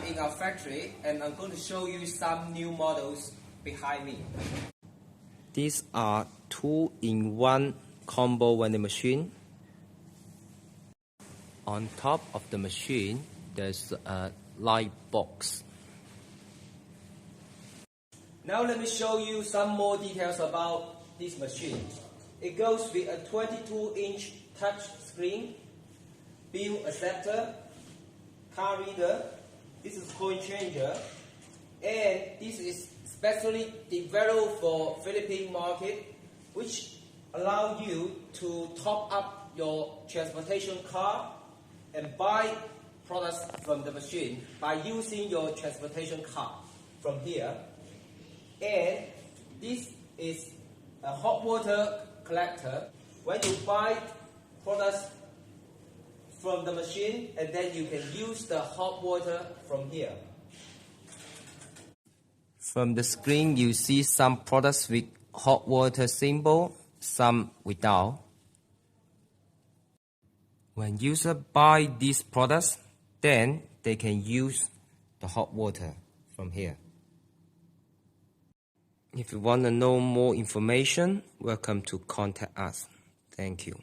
in our factory, and I'm going to show you some new models behind me. These are 2-in-1 combo vending machine. On top of the machine, there's a light box. Now let me show you some more details about this machine. It goes with a 22-inch touch screen, bill acceptor, card reader. This is coin changer, and this is specially developed for Philippine market, which allow you to top up your transportation card and buy products from the machine by using your transportation card from here. And this is a hot water collector. When you buy products from the machine, and then you can use the hot water from here. From the screen, you see some products with hot water symbol, some without. When users buy these products, then they can use the hot water from here. If you want to know more information, welcome to contact us. Thank you.